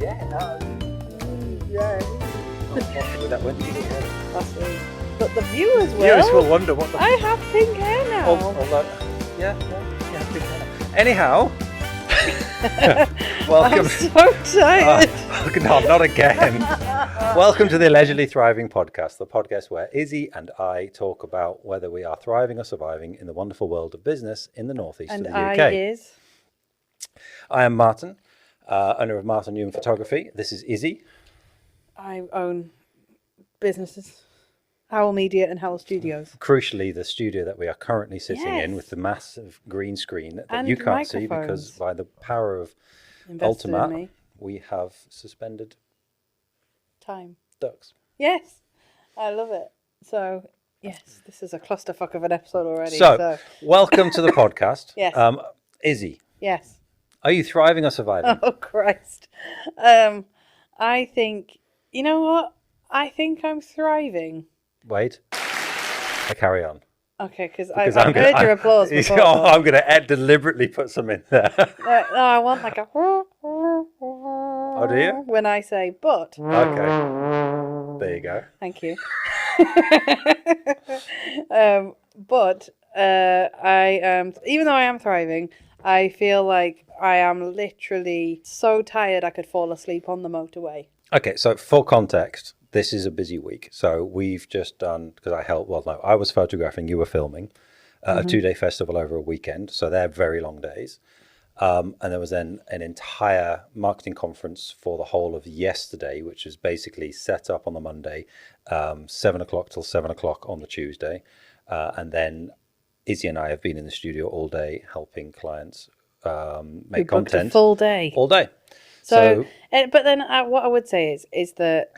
Yeah, no. Yeah. With that windy hair. That's me. But the viewers will. Viewers will wonder what the... I have pink hair now. Although, yeah, big hair. Anyhow, welcome. I'm so tired. No, not again. Welcome to the Allegedly Thriving podcast, the podcast where Izzy and I talk about whether we are thriving or surviving in the wonderful world of business in the northeast of the UK. I am Martin, owner of Martin Newman Photography. This is Izzy. I own businesses, Howell Media and Howell Studios. Crucially, the studio that we are currently sitting in with the massive green screen that and you can't see because by the power of Ultimate, we have suspended time. Ducks. Yes, I love it. So, yes, this is a clusterfuck of an episode already. So welcome to the podcast. Yes. Izzy. Yes. Are you thriving or surviving? Oh, Christ. I think, you know what? I think I'm thriving. Wait. I carry on. Okay, because I've heard your applause before. Oh, I'm going to deliberately put some in there. No, I want like a... Oh, do you? When I say but. Okay. There you go. Thank you. But I am, even though I am thriving, I feel like I am literally so tired I could fall asleep on the motorway. Okay, so for context, this is a busy week. So we've just done, because I was photographing, you were filming, a 2-day festival over a weekend. So they're very long days. And there was then an entire marketing conference for the whole of yesterday, which is basically set up on the Monday, 7 o'clock till 7 o'clock on the Tuesday. And then Izzy and I have been in the studio all day helping clients make content. A full day. All day. So but then what I would say is that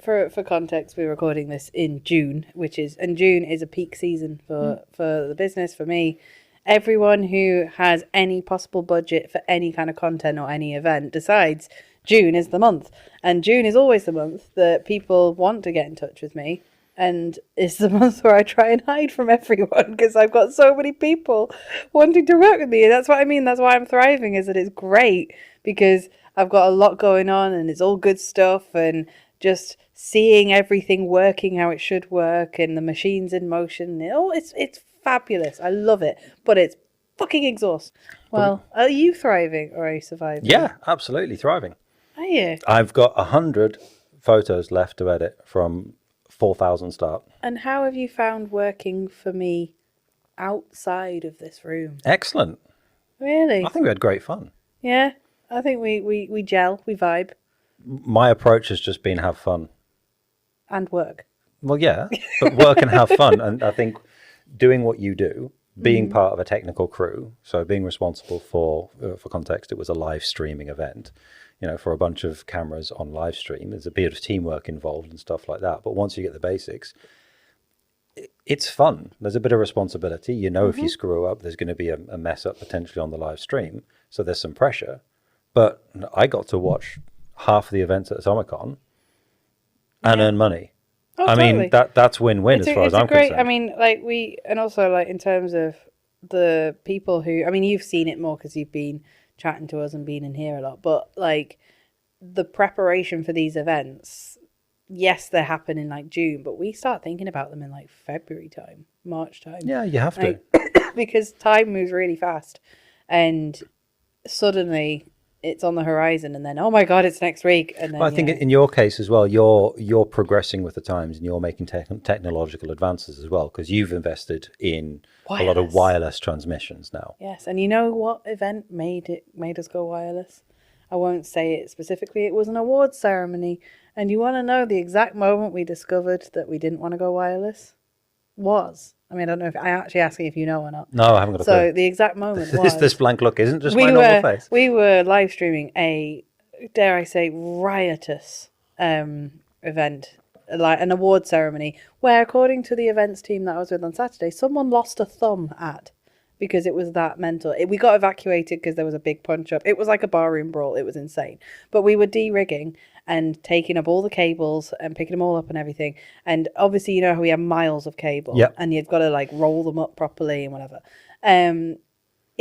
for context, we're recording this in June, and June is a peak season for the business, for me. Everyone who has any possible budget for any kind of content or any event decides June is the month. And June is always the month that people want to get in touch with me. And it's the month where I try and hide from everyone because I've got so many people wanting to work with me. And that's what I mean. That's why I'm thriving, is that it's great because I've got a lot going on and it's all good stuff, and just seeing everything working how it should work and the machines in motion. It's fabulous. I love it, but it's fucking exhausting. Well, are you thriving or are you surviving? Yeah, absolutely thriving. Are you? I've got 100 photos left to edit from 4,000 start. And how have you found working for me outside of this room? Excellent. Really? I think we had great fun. Yeah, I think we gel, we vibe. My approach has just been have fun. And work. Well, yeah, but work and have fun. And I think doing what you do, being part of a technical crew, so being responsible for context, it was a live streaming event, for a bunch of cameras on live stream. There's a bit of teamwork involved and stuff like that. But once you get the basics, it's fun. There's a bit of responsibility. If you screw up, there's going to be a mess up potentially on the live stream. So there's some pressure. But I got to watch half of the events at Somicon and earn money. Oh, I totally. mean, that's win-win as far as I'm concerned. I mean, and also in terms of the people who, you've seen it more because you've been chatting to us and been in here a lot, but the preparation for these events, yes, they happen in June, but we start thinking about them in February time, March time. Yeah, you have to. Because time moves really fast and suddenly it's on the horizon, and then oh my god, it's next week. And then I think in your case as well, you're progressing with the times and you're making technological advances as well, because you've invested in a lot of wireless transmissions now. Yes, and you know what event made us go wireless? I won't say it specifically. It was an awards ceremony, and you want to know the exact moment we discovered that we didn't want to go wireless was. I don't know if I actually asking if you know or not. No, I haven't got a clue. So the exact moment was... This blank look isn't just my normal face. We were live streaming a, dare I say, riotous event, an award ceremony, where according to the events team that I was with on Saturday, someone lost a thumb at, because it was that mental. We got evacuated because there was a big punch-up. It was like a barroom brawl. It was insane. But we were de-rigging and taking up all the cables and picking them all up and everything. And obviously, how we have miles of cable. Yep. And you've got to roll them up properly and whatever.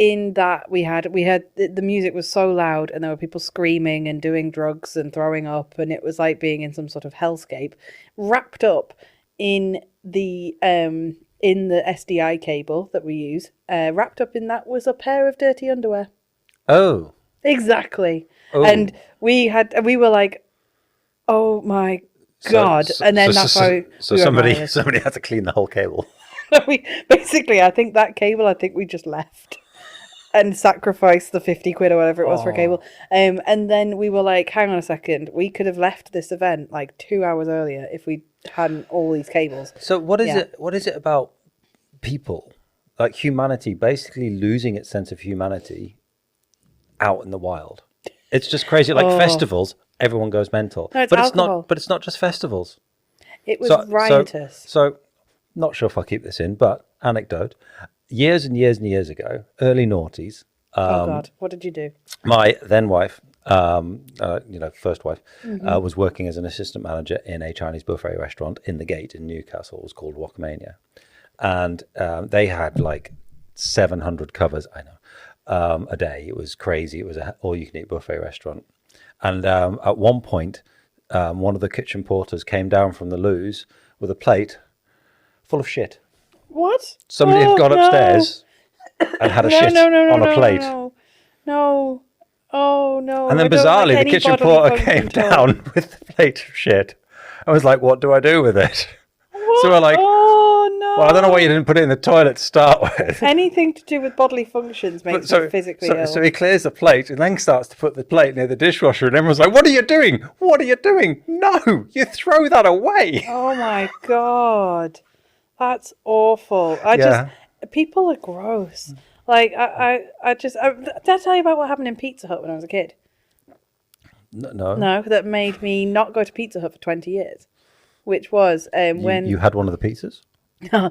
in that we had the music was so loud, and there were people screaming and doing drugs and throwing up, and it was like being in some sort of hellscape. Wrapped up in the SDI cable that we use, wrapped up in that was a pair of dirty underwear. Oh, exactly. Oh. And we were like, oh my God. And then somebody had to clean the whole cable. I think that cable, we just left and sacrificed the 50 quid or whatever it was for a cable. And then we were like, hang on a second, we could have left this event like 2 hours earlier if we hadn't all these cables. So what is it about people, like humanity, basically losing its sense of humanity out in the wild? It's just crazy. Like festivals, everyone goes mental. No, it's but alcohol. It's not just festivals. It was riotous. So not sure if I'll keep this in, but anecdote. Years and years and years ago, early noughties. Oh God, what did you do? My then wife, first wife, was working as an assistant manager in a Chinese buffet restaurant in the Gate in Newcastle. It was called Wakamania. And they had like 700 covers, I know, a day. It was crazy. It was an all-you-can-eat buffet restaurant. And at one point, one of the kitchen porters came down from the loos with a plate full of shit. What? Somebody had gone upstairs and had a shit on a plate. No. Oh, no. And then bizarrely, the kitchen porter came down with the plate of shit. I was like, what do I do with it? What? So we're like, oh, no. Well, I don't know why you didn't put it in the toilet to start with. Anything to do with bodily functions makes me physically ill. So he clears the plate and then starts to put the plate near the dishwasher, and everyone's like, what are you doing? What are you doing? No, you throw that away. Oh, my God. That's awful. People are gross. Like, did I tell you about what happened in Pizza Hut when I was a kid? No. No, that made me not go to Pizza Hut for 20 years, which was when... You had one of the pizzas? No,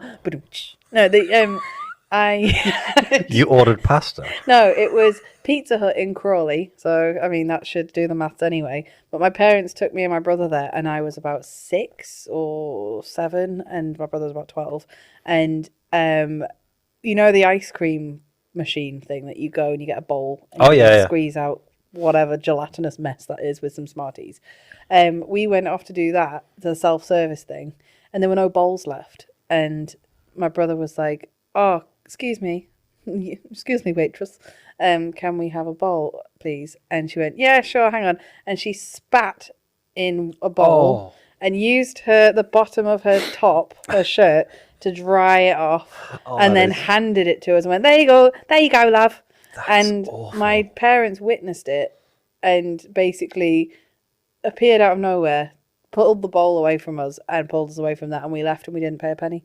You ordered pasta? No, it was Pizza Hut in Crawley. So, I mean, that should do the maths anyway. But my parents took me and my brother there, and I was about 6 or 7, and my brother was about 12. And, you know, the ice cream machine thing that you go and you get a bowl and you squeeze out whatever gelatinous mess that is with some Smarties. We went off to do that, the self-service thing, and there were no bowls left. And my brother was like, oh, excuse me, waitress, can we have a bowl, please? And she went, yeah, sure, hang on. And she spat in a bowl and used the bottom of her top, her shirt, to dry it off, and then handed it to us and went, there you go, love. And awful. My parents witnessed it and basically appeared out of nowhere, pulled the bowl away from us and pulled us away from that, and we left and we didn't pay a penny.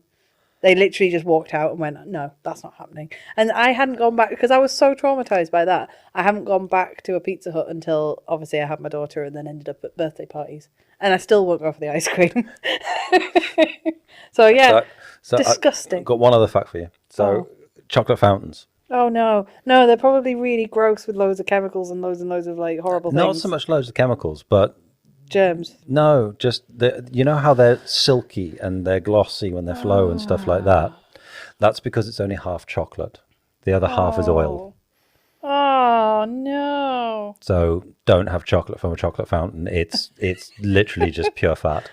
They literally just walked out and went, no, that's not happening. And I hadn't gone back because I was so traumatized by that. I haven't gone back to a Pizza Hut until obviously I had my daughter and then ended up at birthday parties. And I still won't go for the ice cream. So disgusting. I've got one other fact for you. So chocolate fountains. Oh, no. No, they're probably really gross with loads of chemicals and loads of like horrible things. Not so much loads of chemicals, but... germs. No, just you know how they're silky and they're glossy when they flow and stuff like that? That's because it's only half chocolate. The other half is oil. Oh, no. So don't have chocolate from a chocolate fountain. It's literally just pure fat.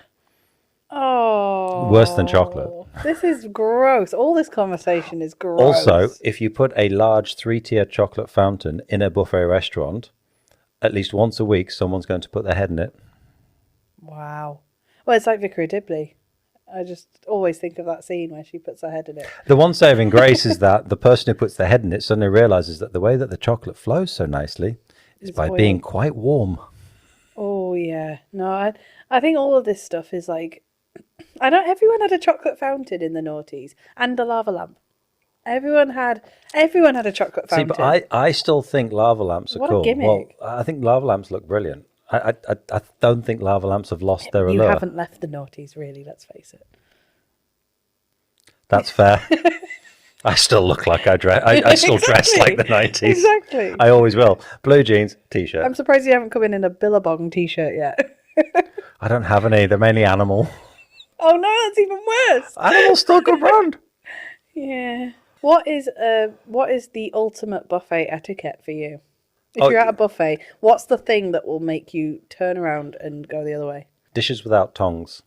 Oh. Worse than chocolate. This is gross. All this conversation is gross. Also, if you put a large 3-tier chocolate fountain in a buffet restaurant, at least once a week, someone's going to put their head in it. Wow. Well, it's like Vicar of Dibley. I just always think of that scene where she puts her head in it. The one saving grace is that the person who puts their head in it suddenly realizes that the way that the chocolate flows so nicely is by being quite warm. Oh, yeah. No, I think all of this stuff is like... everyone had a chocolate fountain in the noughties and a lava lamp. Everyone had a chocolate fountain. See, but I still think lava lamps are cool. What a gimmick. Well, I think lava lamps look brilliant. I don't think lava lamps have lost their allure. You haven't left the noughties, really, let's face it. That's fair. I still look like I still dress like the 90s. Exactly. I always will. Blue jeans, t-shirt. I'm surprised you haven't come in a Billabong t-shirt yet. I don't have any. They're mainly animal. Oh, no, that's even worse. Animal's still good brand. Yeah. What is the ultimate buffet etiquette for you? If Oh, you're at a buffet, what's the thing that will make you turn around and go the other way? Dishes without tongs.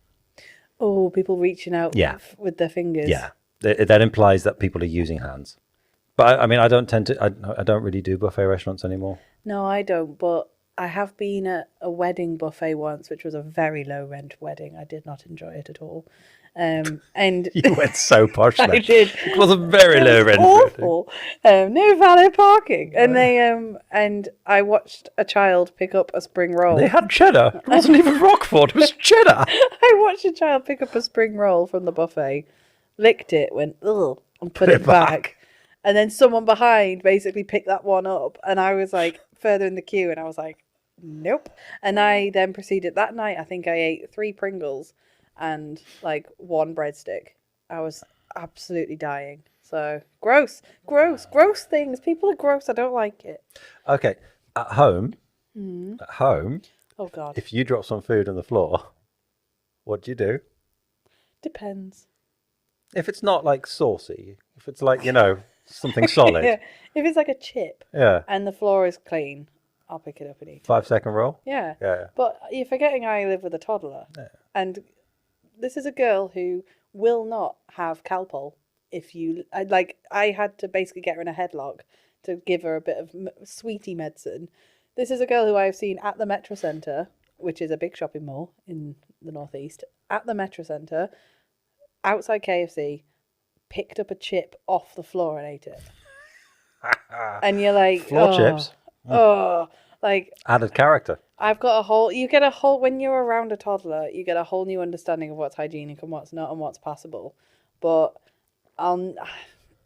Oh, people reaching out Yeah. with their fingers. Yeah, that implies that people are using hands. But I mean, I don't tend to. I don't really do buffet restaurants anymore. No, I don't, but I have been at a wedding buffet once, which was a very low rent wedding. I did not enjoy it at all. And You went so posh there. I did. It was a very low rent. Awful. No valet parking, and they and I watched a child pick up a spring roll. They had cheddar. It wasn't even Roquefort. It was cheddar. I watched a child pick up a spring roll from the buffet, licked it, went ugh, and put it back. And then someone behind basically picked that one up, and I was like further in the queue, and I was like, nope. And I then proceeded that night. I think I ate 3 Pringles and like 1 breadstick. I was absolutely dying. So gross things. People are gross. I don't like it. Okay, at home, Oh God, if you drop some food on the floor, what do you do? depends. If it's not like saucy, if it's like, something solid. Yeah. If it's like a chip Yeah. and the floor is clean, I'll pick it up and eat it. 5-second roll. Yeah. Yeah. But you're forgetting I live with a toddler. Yeah. And this is a girl who will not have Calpol I had to basically get her in a headlock to give her a bit of sweetie medicine. This is a girl who I've seen at the Metro Centre, which is a big shopping mall in the northeast, at the Metro Centre, outside KFC, picked up a chip off the floor and ate it. And you're like, Floor chips. Like Added character. I've got when you're around a toddler, you get a whole new understanding of what's hygienic and what's not and what's passable. But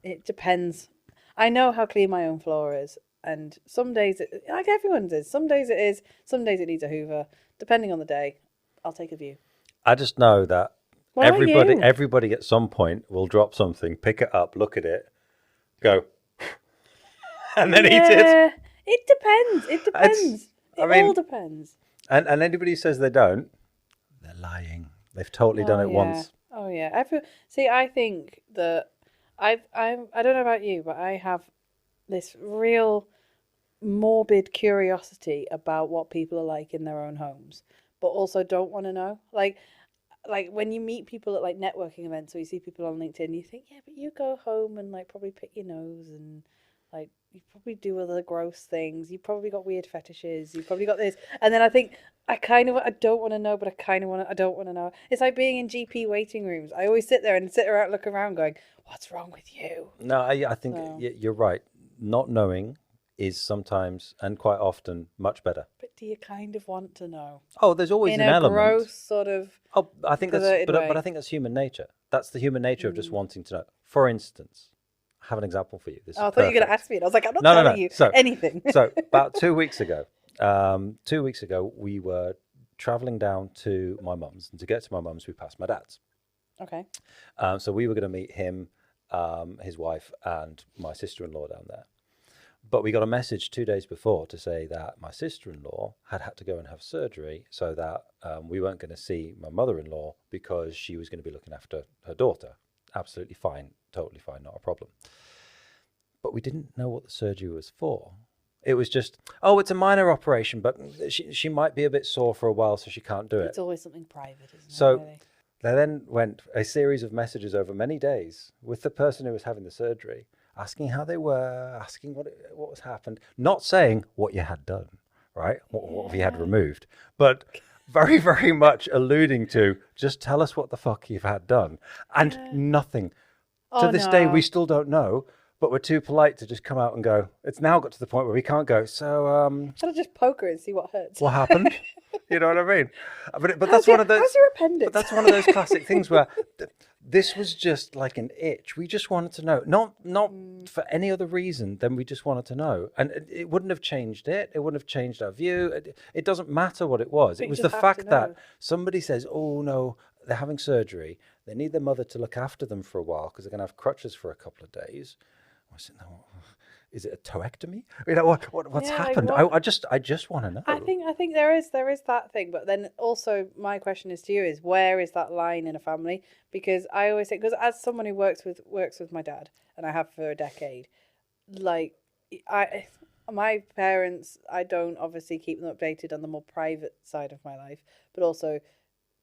it depends. I know how clean my own floor is, and some days, like everyone's is, some days it is, some days it needs a hoover. Depending on the day, I'll take a view. I just know that What about you? everybody at some point will drop something, pick it up, look at it, go, and then eat it. It depends. It depends. All depends. And anybody who says they don't, they're lying. They've totally done it once. Oh yeah. I think that I don't know about you, but I have this real morbid curiosity about what people are like in their own homes, but also don't want to know. Like when you meet people at like networking events or you see people on LinkedIn, you think, yeah, but you go home and like probably pick your nose and like you probably do other gross things. You probably got weird fetishes. You probably got this. And then I think I don't want to know, but I don't want to know. It's like being in GP waiting rooms. I always sit there and look around going, what's wrong with you? No, I think you're right. Not knowing is sometimes and quite often much better. But do you kind of want to know? Oh, there's always in an element. Gross sort of. Oh, I think but I think that's human nature. That's the human nature of just wanting to know. For instance, I have an example for you. I thought you were going to ask me, and I was like, I'm not telling you anything. So about 2 weeks ago, we were traveling down to my mum's, and to get to my mum's, we passed my dad's. Okay. So we were going to meet him, his wife, and my sister-in-law down there. But we got a message 2 days before to say that my sister-in-law had to go and have surgery, so that we weren't going to see my mother-in-law because she was going to be looking after her daughter. Absolutely fine, totally fine, not a problem. But we didn't know what the surgery was for. It was just, it's a minor operation, but she might be a bit sore for a while, so she can't do it. It's always something private, isn't it? So really? there then went a series of messages over many days with the person who was having the surgery, asking how they were, asking what was happened, not saying what you had done, right? What have you had removed? But very, very much alluding to, just tell us what the fuck you've had done. And nothing. To this day, we still don't know, but we're too polite to just come out and go. It's now got to the point where we can't go, so... Should I just poke her and see what hurts? What happened? You know what I mean? But that's one of those... How's your appendix? But that's one of those classic things where... This was just like an itch. We just wanted to know, not for any other reason than we just wanted to know. And it wouldn't have changed it. It wouldn't have changed our view. It doesn't matter what it was. It was the fact that somebody says, oh, no, they're having surgery. They need their mother to look after them for a while because they're going to have crutches for a couple of days. I said, no, is it a toectomy? You know, what's Yeah, like happened? what? I just want to know. I think there is that thing, but then also my question is to you is where is that line in a family? Because I always think, because as someone who works with my dad, and I have for a decade, like my parents, I don't obviously keep them updated on the more private side of my life, but also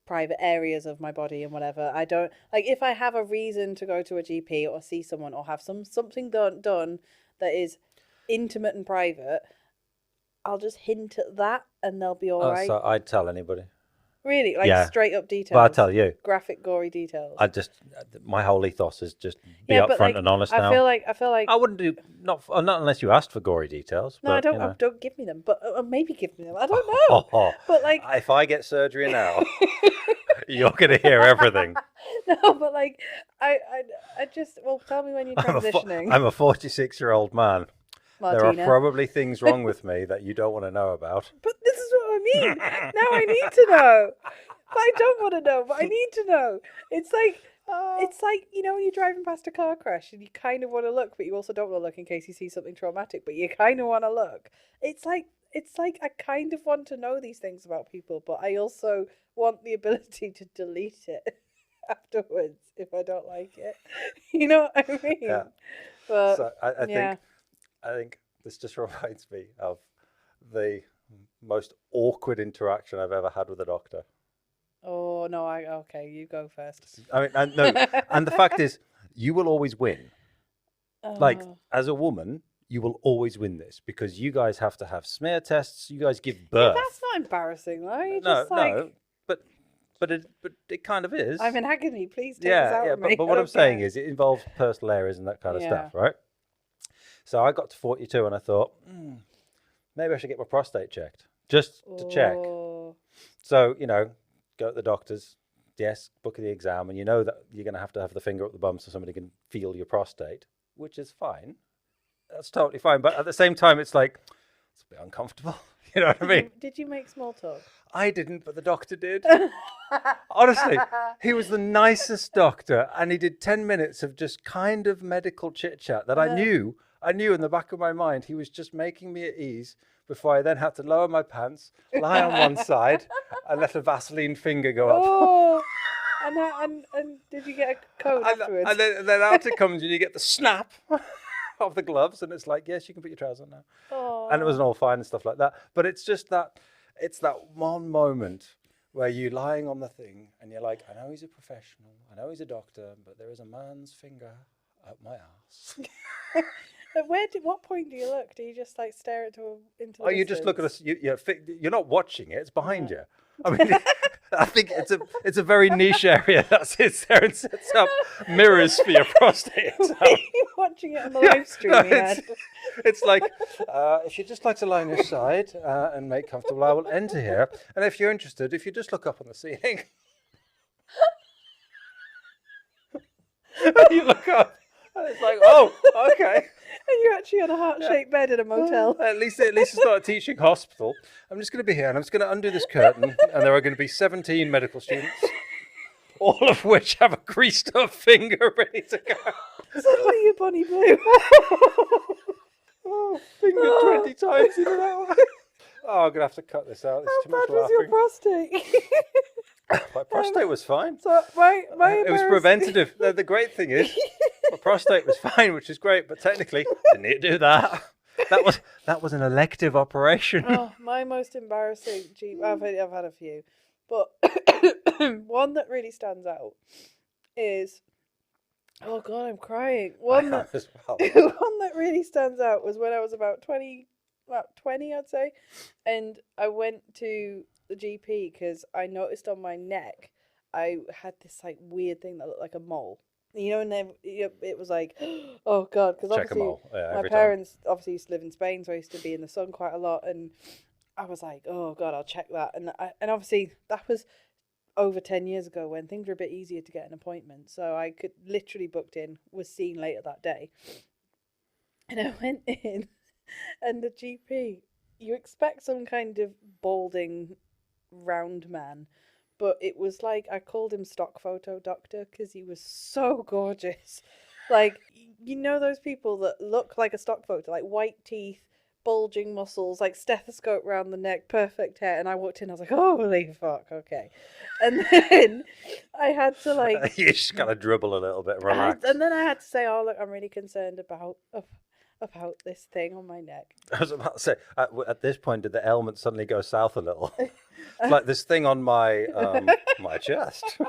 private areas of my body and whatever. I don't like if I have a reason to go to a GP or see someone or have something done that is intimate and private, I'll just hint at that and they'll be all right. So I'd tell anybody. Really, like Yeah. straight up details. But I tell you, graphic, gory details. my whole ethos is just be but upfront like, and honest now. I feel like I wouldn't do not unless you asked for gory details. No, but, I don't. you know. Don't give me them, but maybe give me them. I don't know. But like, if I get surgery now, you're gonna hear everything. No, but like, I just tell me when you're transitioning. I'm a 46-year-old man. Martina. There are probably things wrong with me that you don't want to know about. But this is what I mean. Now I need to know. But I don't want to know. But I need to know. It's like you know when you're driving past a car crash and you kind of want to look, but you also don't want to look in case you see something traumatic. But you kind of want to look. It's like I kind of want to know these things about people, but I also want the ability to delete it afterwards if I don't like it. You know what I mean? Yeah. But So I think this just reminds me of the most awkward interaction I've ever had with a doctor. Oh no! Okay, you go first. I mean, and the fact is, you will always win. Like as a woman, you will always win this because you guys have to have smear tests. You guys give birth. Yeah, that's not embarrassing, though. You're No, just like, no, but it kind of is. I'm in agony. Please take this out of me. But what I'm saying is, it involves personal areas and that kind of stuff, right? So I got to 42 and I thought, maybe I should get my prostate checked just to check. So, you know, go to the doctors, yes, book the exam, and you know that you're going to have the finger up the bum so somebody can feel your prostate, which is fine. That's totally fine. But at the same time, it's like, it's a bit uncomfortable. You know what I mean? Did you make small talk? I didn't, but the doctor did. Honestly, he was the nicest doctor, and he did 10 minutes of just kind of medical chit-chat that I knew in the back of my mind he was just making me at ease before I then had to lower my pants, lie on one side, and let a Vaseline finger go up. Oh, and did you get a code afterwards? And then out it comes, and you get the snap of the gloves, and it's like, yes, you can put your trousers on now. Oh. And it was all fine and stuff like that. But it's just that, it's that one moment where you're lying on the thing, and you're like, I know he's a professional, I know he's a doctor, but there is a man's finger up my ass. What point do you look? Do you just like stare into the you just look at us. You're not watching it. It's behind you. I mean, I think it's a very niche area that sits there and sets up mirrors for your prostate. Watching it on the live stream. It's like if you'd just like to lie on your side and make comfortable, I will enter here. And if you're interested, if you just look up on the ceiling, and you look up, and it's like, oh, okay. And you're actually on a heart-shaped bed in a motel. At least it's not a teaching hospital. I'm just going to be here, and I'm just going to undo this curtain, and there are going to be 17 medical students, all of which have a greased up finger ready to go. Suddenly you're Bonnie Blue. Finger 20 times in an hour. Oh, I'm going to have to cut this out. There's too much How bad was your prostate? My prostate was fine. So it was preventative. The great thing is, my prostate was fine, which is great, but technically, didn't need to do that. That was an elective operation. Oh, my most embarrassing I've had a few, but one that really stands out is, oh God, I'm crying. One that really stands out was when I was about 20, I'd say, and I went to the GP because I noticed on my neck I had this like weird thing that looked like a mole. You know, and then it was like, oh God, because obviously my parents obviously used to live in Spain, so I used to be in the sun quite a lot, and I was like, oh God, I'll check that, and obviously that was over 10 years ago when things were a bit easier to get an appointment, so I could literally booked in, was seen later that day, and I went in, and the GP, you expect some kind of balding round man. But it was like, I called him stock photo doctor because he was so gorgeous. Like, you know those people that look like a stock photo, like white teeth, bulging muscles, like stethoscope round the neck, perfect hair. And I walked in, I was like, holy fuck, okay. And then I had to like, You just gotta dribble a little bit, relax. and then I had to say, oh look, I'm really concerned about this thing on my neck. I was about to say, at this point, did the ailment suddenly go south a little? It's like this thing on my my chest. Yeah,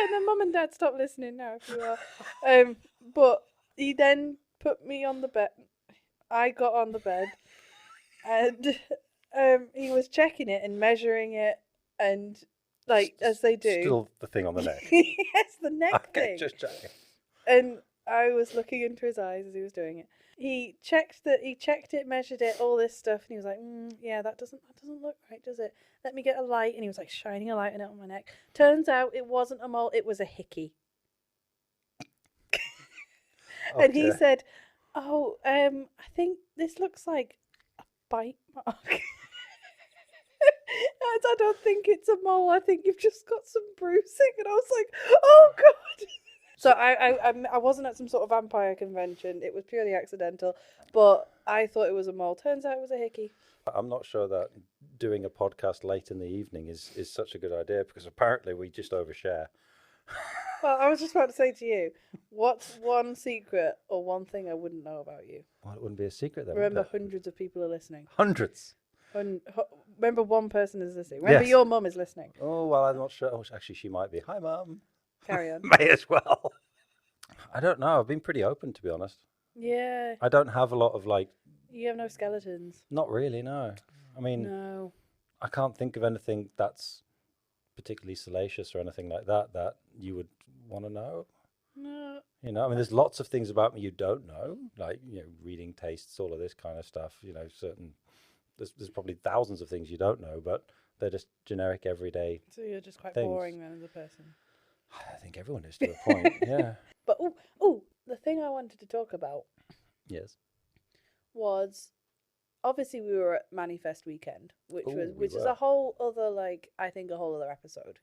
and then Mum and Dad, stop listening now if you are. But he then put me on the bed. I got on the bed, and he was checking it and measuring it, and like as they do. Still the thing on the neck. Yes, the neck thing. Just checking. And I was looking into his eyes as he was doing it. He checked it, measured it, all this stuff, and he was like, yeah, that doesn't look right, does it? Let me get a light. And he was like shining a light on it on my neck. Turns out it wasn't a mole, it was a hickey. Oh, and he dear. said, oh, I think this looks like a bite mark. I don't think it's a mole. I think you've just got some bruising. And I was like, oh God. So I wasn't at some sort of vampire convention. It was purely accidental, but I thought it was a mole. Turns out it was a hickey. I'm not sure that doing a podcast late in the evening is such a good idea, because apparently we just overshare. Well, I was just about to say to you, what's one secret or one thing I wouldn't know about you? Well, it wouldn't be a secret then. Remember, would it? hundreds of people are listening. Hundreds. Remember, one person is listening. Remember, Yes. your mum is listening. Oh, well, I'm not sure. Oh, actually, she might be. Hi, Mum. Carry on. May as well. I don't know. I've been pretty open, to be honest. Yeah. I don't have a lot of You have no skeletons. Not really, no. I mean, No. I can't think of anything that's particularly salacious or anything like that you would want to know. No. You know, I mean, there's lots of things about me you don't know, like, reading tastes, all of this kind of stuff. There's probably thousands of things you don't know, but they're just generic everyday. So you're just quite things. boring then as a person. I think everyone is to a point, yeah. But the thing I wanted to talk about Yes. was obviously we were at Manifest Weekend, which we is were. a whole other a whole other episode,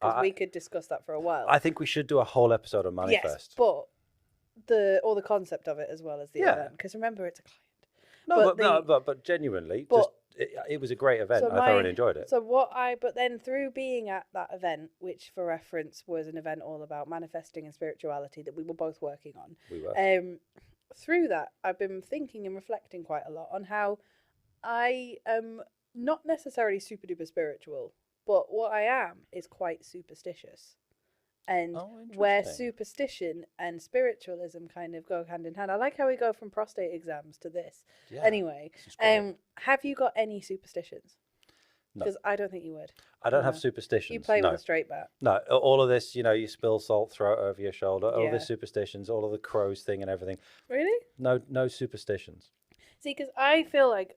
because we could discuss that for a while. I think we should do a whole episode on Manifest. Yes, but the concept of it as well as the Yeah. event, because remember it's a client. But genuinely, But- it was a great event. So I thoroughly enjoyed it. But then through being at that event, which for reference was an event all about manifesting and spirituality that we were both working on, We were. through that I've been thinking and reflecting quite a lot on how I am not necessarily super duper spiritual, but what I am is quite superstitious. And where interesting. superstition and spiritualism kind of go hand in hand. I like how we go from prostate exams to this. Yeah, Anyway, this is great. have you got any superstitions? No. Because I don't think you would. I don't have No. superstitions. You play no. with a straight bat. No, all of this, you spill salt, throw it over your shoulder, all Yeah. the superstitions, all of the crows thing and everything. Really? No superstitions. See, because I feel like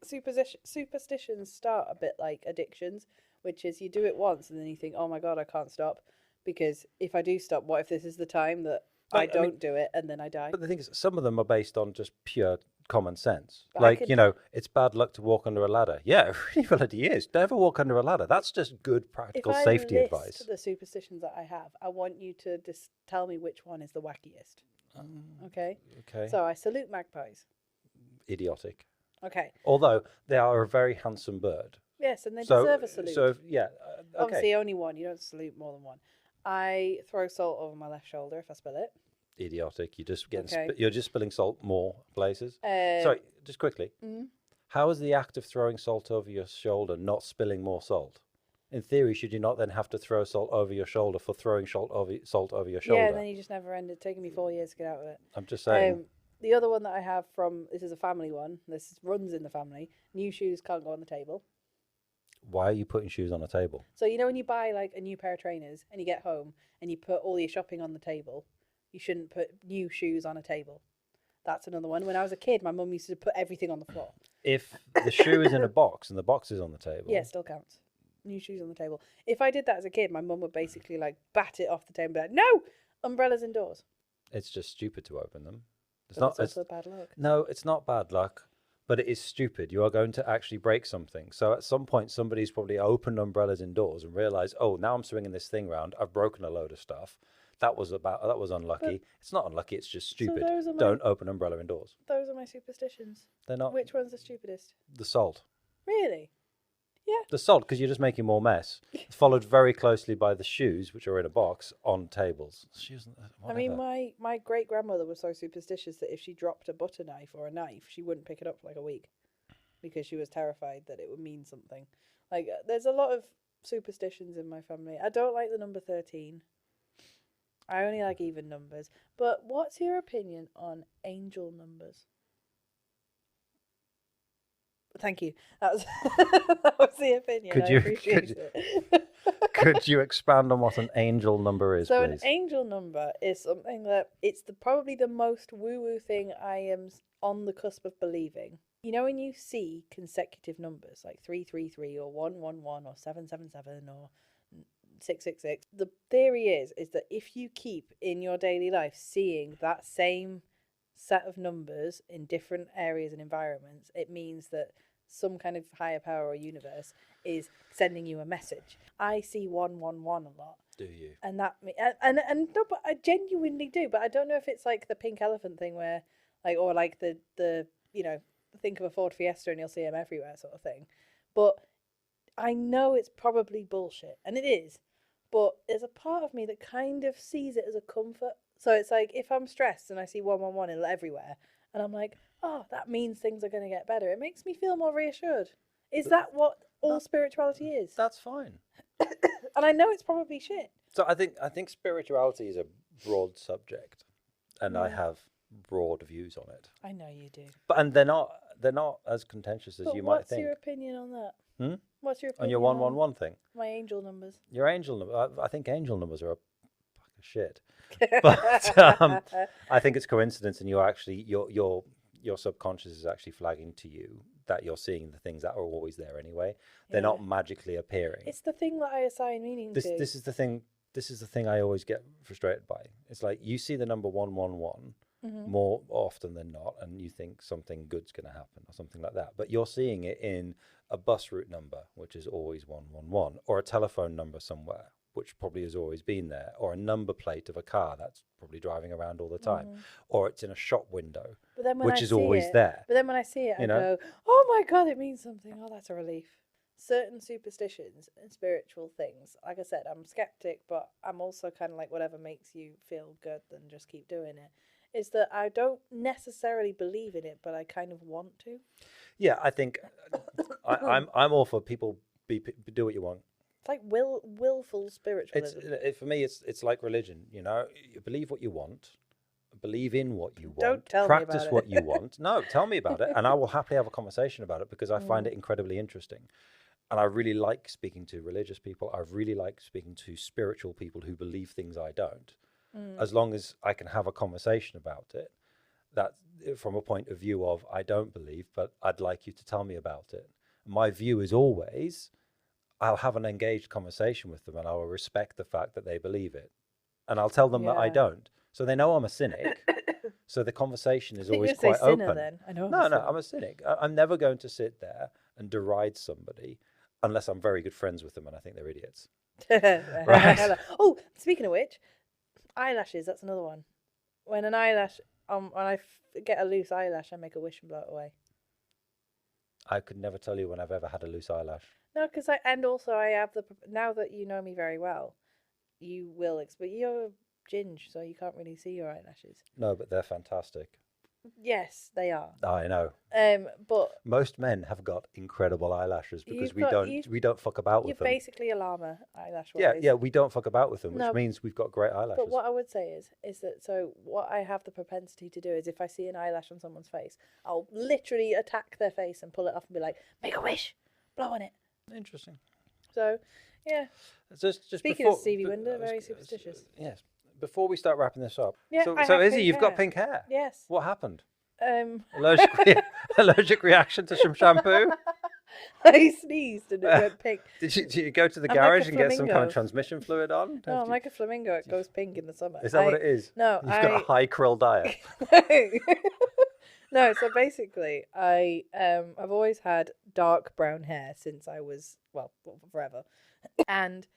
superstitions start a bit like addictions, which is you do it once and then you think, oh my God, I can't stop. Because if I do stop, what if this is the time that I don't do it and then I die? But the thing is, some of them are based on just pure common sense. But I Like, could- it's bad luck to walk under a ladder. Yeah, it really bloody is. Never walk under a ladder. That's just good practical If I safety list advice. the superstitions that I have, I want you to just tell me which one is the wackiest. Okay? Okay. So I salute magpies. Idiotic. Okay. Although they are a very handsome bird. Yes, and they So, deserve a salute. okay. Obviously, only one. You don't salute more than one. I throw salt over my left shoulder if I spill it. Idiotic. You're just getting Okay. you're just spilling salt more places. Uh, Sorry, just quickly. Mm. How is the act of throwing salt over your shoulder not spilling more salt? In theory, should you not then have to throw salt over your shoulder for throwing salt over your shoulder? Yeah, and then you just never ended. Taking me 4 years to get out of it. I'm just saying. The other one that I have this is a family one. This runs in the family. New shoes can't go on the table. Why are you putting shoes on a table? So when you buy like a new pair of trainers and you get home and you put all your shopping on the table, you shouldn't put new shoes on a table. That's another one. When I was a kid, my mum used to put everything on the floor. If the shoe is in a box and the box is on the table. Yeah, still counts. New shoes on the table. If I did that as a kid, my mum would basically like bat it off the table and be like, no, umbrellas indoors. It's just stupid to open them. It's But not. it's also bad luck. No, it's not bad luck, but it is stupid. You are going to actually break something. So at some point, somebody's probably opened umbrellas indoors and realized, oh, now I'm swinging this thing around. I've broken a load of stuff. That was unlucky. It's not unlucky. It's just stupid. those are Don't open umbrella indoors. Those are my superstitions. They're not. Which one's the stupidest? The salt. Really? Yeah. The salt, because you're just making more mess. Followed very closely by the shoes, which are in a box on tables. Shoes. I mean, my great grandmother was so superstitious that if she dropped a butter knife or a knife, she wouldn't pick it up for like a week because she was terrified that it would mean something. Like, there's a lot of superstitions in my family. I don't like the number 13. I only like even numbers. But what's your opinion on angel numbers? Thank you. That was the opinion. I appreciate it. Could you expand on what an angel number is, So please? an angel number is something that it's probably the most woo-woo thing I am on the cusp of believing. You know, when you see consecutive numbers like 333 or 111 or 777 or 666, the theory is that if you keep in your daily life seeing that same set of numbers in different areas and environments, it means that some kind of higher power or universe is sending you a message. I see 111 a lot. Do you? And that and no, but I genuinely do. But I don't know if it's like the pink elephant thing where, like, or like the you know, think of a Ford Fiesta and you'll see them everywhere sort of thing. But I know it's probably bullshit, and it is. But there's a part of me that kind of sees it as a comfort. So it's like if I'm stressed and I see 111 everywhere, and I'm like, oh, that means things are going to get better. It makes me feel more reassured. Is that what all spirituality is? That's fine. And I know it's probably shit. So I think spirituality is a broad subject, and I have broad views on it. I know you do. But they're not as contentious as you might think. What's your opinion on that? What's your opinion on your 111 thing? My angel numbers. Your angel number. I think angel numbers are a pack of shit. But I think it's coincidence, and your subconscious is actually flagging to you that you're seeing the things that are always there anyway. They're not magically appearing. It's the thing that I assign meaning to. This is the thing. This is the thing I always get frustrated by. It's like you see the number 111 more often than not, and you think something good's going to happen or something like that. But you're seeing it in a bus route number, which is always 111, or a telephone number somewhere, which probably has always been there, or a number plate of a car that's probably driving around all the time, or it's in a shop window, which is always there. But then when I see it, I go, oh my God, it means something. Oh, that's a relief. Certain superstitions and spiritual things, like I said, I'm skeptic, but I'm also kind of like whatever makes you feel good, then just keep doing it. Is that I don't necessarily believe in it, but I kind of want to. Yeah, I think I'm all for people do what you want. It's like willful spiritualism. For me, it's like religion. You know, you believe what you want, believe in what you want, don't tell practice me about what it. you want. No, tell me about it, and I will happily have a conversation about it because I find it incredibly interesting. And I really like speaking to religious people. I really like speaking to spiritual people who believe things I don't. As long as I can have a conversation about it, that from a point of view of I don't believe, but I'd like you to tell me about it. My view is always I'll have an engaged conversation with them and I will respect the fact that they believe it. And I'll tell them that I don't. So they know I'm a cynic. So the conversation is always quite open. Then. I know I'm a cynic. I'm never going to sit there and deride somebody unless I'm very good friends with them and I think they're idiots. Right. Oh, speaking of which, eyelashes, that's another one. When an eyelash, when I get a loose eyelash, I make a wish and blow it away. I could never tell you when I've ever had a loose eyelash. No, because I have now that you know me very well, you will, but you're ginge, so you can't really see your eyelashes. No, but they're fantastic. Yes, they are. I know. But most men have got incredible eyelashes because we don't fuck about with them. You're basically a llama eyelash. Yeah, we don't fuck about with them, which means we've got great eyelashes. But what I would say is that so what I have the propensity to do is if I see an eyelash on someone's face, I'll literally attack their face and pull it off and be like, make a wish, blow on it. Interesting. So, yeah. Just Speaking of Stevie Wonder, very superstitious. Yes. Before we start wrapping this up, yeah, so Izzy, you've got pink hair. Yes. What happened? Allergic reaction to some shampoo? I sneezed and it went pink. Did you go to the garage and get some kind of transmission fluid on? No, I'm like a flamingo. It goes pink in the summer. Is that what it is? No, You've got a high krill diet. No, so basically, I've always had dark brown hair since I was forever, and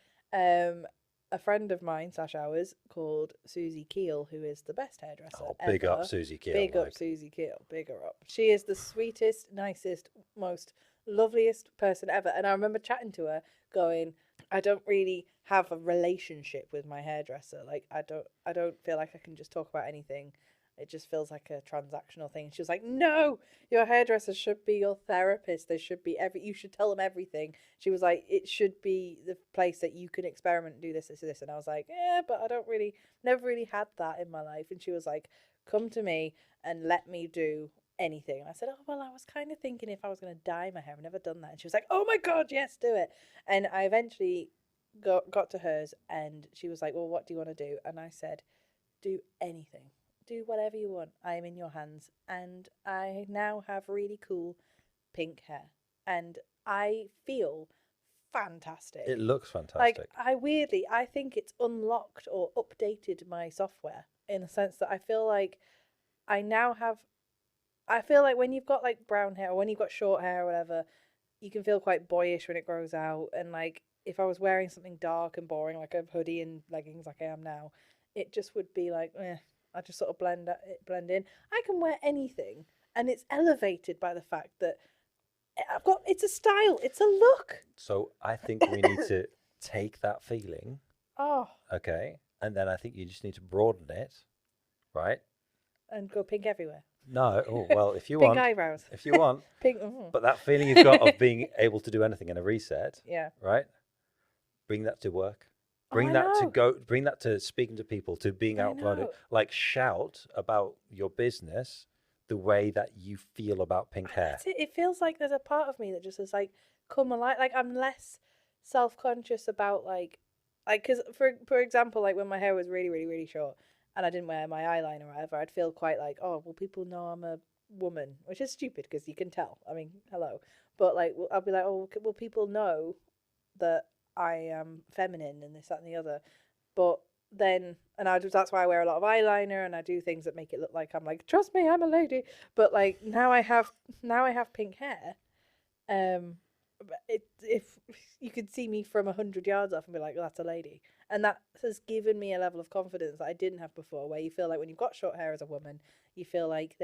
a friend of mine / ours called Susie Keel, who is the best hairdresser Big ever. up Susie Keel. Big up Susie Keel. Big her up. She is the sweetest, nicest, most loveliest person ever. And I remember chatting to her going, I don't really have a relationship with my hairdresser. Like I don't feel like I can just talk about anything. It just feels like a transactional thing. She was like, no, your hairdresser should be your therapist. There should be you should tell them everything. She was like, it should be the place that you can experiment and do this, this, this. And I was like, yeah, but never really had that in my life. And she was like, come to me and let me do anything. And I said, oh, well, I was kind of thinking if I was going to dye my hair. I've never done that. And she was like, oh my God, yes, do it. And I eventually got to hers and she was like, well, what do you want to do? And I said, do anything. Do whatever you want. I am in your hands. And I now have really cool pink hair. And I feel fantastic. It looks fantastic. Like, I think it's unlocked or updated my software in the sense that I feel like when you've got like brown hair or when you've got short hair or whatever, you can feel quite boyish when it grows out. And like, if I was wearing something dark and boring, like a hoodie and leggings like I am now, it just would be like, I just sort of blend in. I can wear anything, and it's elevated by the fact that it's a style, it's a look. So I think we need to take that feeling, okay, and then I think you just need to broaden it, right? And go pink everywhere. No, well, if you pink want, eyebrows. if you want, pink. But that feeling you've got of being able to do anything in a reset, yeah, right? Bring that to work. Bring that to speaking to people, to being out loud. Like shout about your business the way that you feel about pink hair. That's it. It feels like there's a part of me that just is like, come alive. Like I'm less self-conscious about like, because for example, like when my hair was really, really, really short and I didn't wear my eyeliner or whatever, I'd feel quite like, oh, well, people know I'm a woman, which is stupid because you can tell. I mean, hello. But like, I'll be like, oh, well, people know that I am feminine and this, that, and the other. But then, that's why I wear a lot of eyeliner and I do things that make it look like I'm like, trust me, I'm a lady. But like now I have pink hair. If you could see me from 100 yards off and be like, oh, that's a lady. And that has given me a level of confidence that I didn't have before, where you feel like when you've got short hair as a woman, you feel like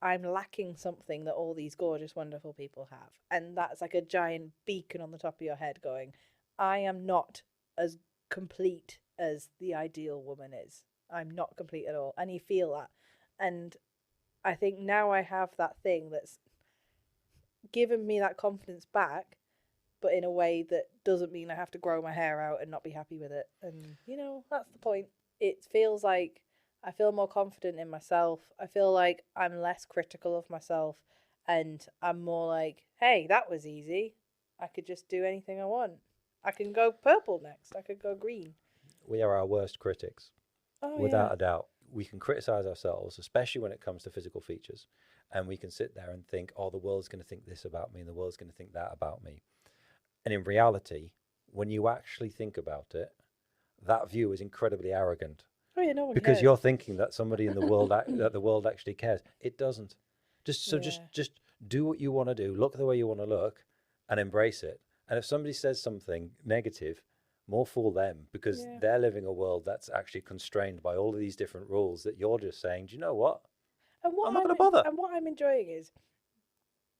I'm lacking something that all these gorgeous, wonderful people have. And that's like a giant beacon on the top of your head going, I am not as complete as the ideal woman is. I'm not complete at all. And you feel that. And I think now I have that thing that's given me that confidence back, but in a way that doesn't mean I have to grow my hair out and not be happy with it. And, that's the point. It feels like I feel more confident in myself. I feel like I'm less critical of myself and I'm more like, hey, that was easy. I could just do anything I want. I can go purple next. I could go green. We are our worst critics, without a doubt. We can criticize ourselves, especially when it comes to physical features. And we can sit there and think, oh, the world's going to think this about me and the world's going to think that about me. And in reality, when you actually think about it, that view is incredibly arrogant. Oh yeah, no one because cares. You're thinking that somebody in the world that the world actually cares. It doesn't. Just do what you want to do, look the way you want to look, and embrace it. And if somebody says something negative, more fool them, because they're living a world that's actually constrained by all of these different rules that you're just saying, do you know what? I'm not going to bother. And what I'm enjoying is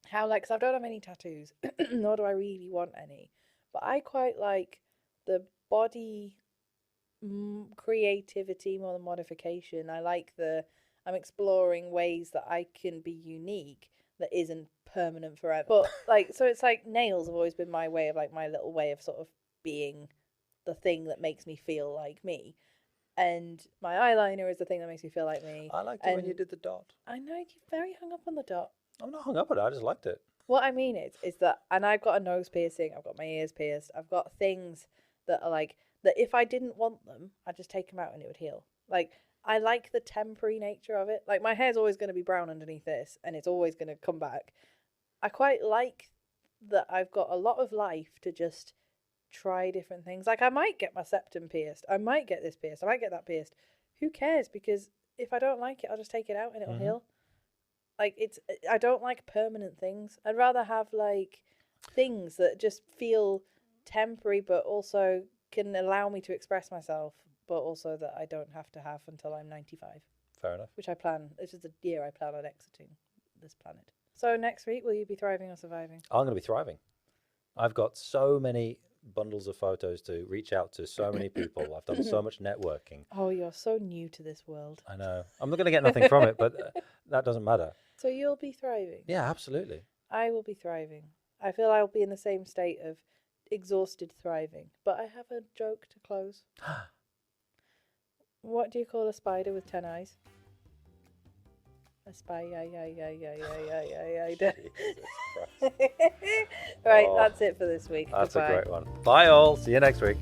how, like, because I don't have any tattoos, nor do I really want any, but I quite like the body creativity more than modification. I like I'm exploring ways that I can be unique that isn't permanent forever. But like, so it's like nails have always been my way of, like, my little way of sort of being the thing that makes me feel like me. And my eyeliner is the thing that makes me feel like me. I liked it when you did the dot. I know, you're very hung up on the dot. I'm not hung up on it, I just liked it. What I mean is that, and I've got a nose piercing, I've got my ears pierced, I've got things that are like, that if I didn't want them, I'd just take them out and it would heal. Like, I like the temporary nature of it. Like, my hair's always going to be brown underneath this, and it's always going to come back. I quite like that I've got a lot of life to just try different things. Like, I might get my septum pierced, I might get this pierced, I might get that pierced. Who cares? Because if I don't like it, I'll just take it out and it'll heal. Like, I don't like permanent things. I'd rather have, like, things that just feel temporary but also can allow me to express myself, but also that I don't have to have until I'm 95. Fair enough. Which I plan. This is the year I plan on exiting this planet. So next week, will you be thriving or surviving? I'm going to be thriving. I've got so many bundles of photos to reach out to so many people. I've done so much networking. Oh, you're so new to this world. I know. I'm not going to get nothing from it, but that doesn't matter. So you'll be thriving? Yeah, absolutely. I will be thriving. I feel I'll be in the same state of exhausted thriving. But I have a joke to close. What do you call a spider with 10 eyes? A spy, Right, that's it for this week. That's Goodbye. a great one. Bye all. See you next week.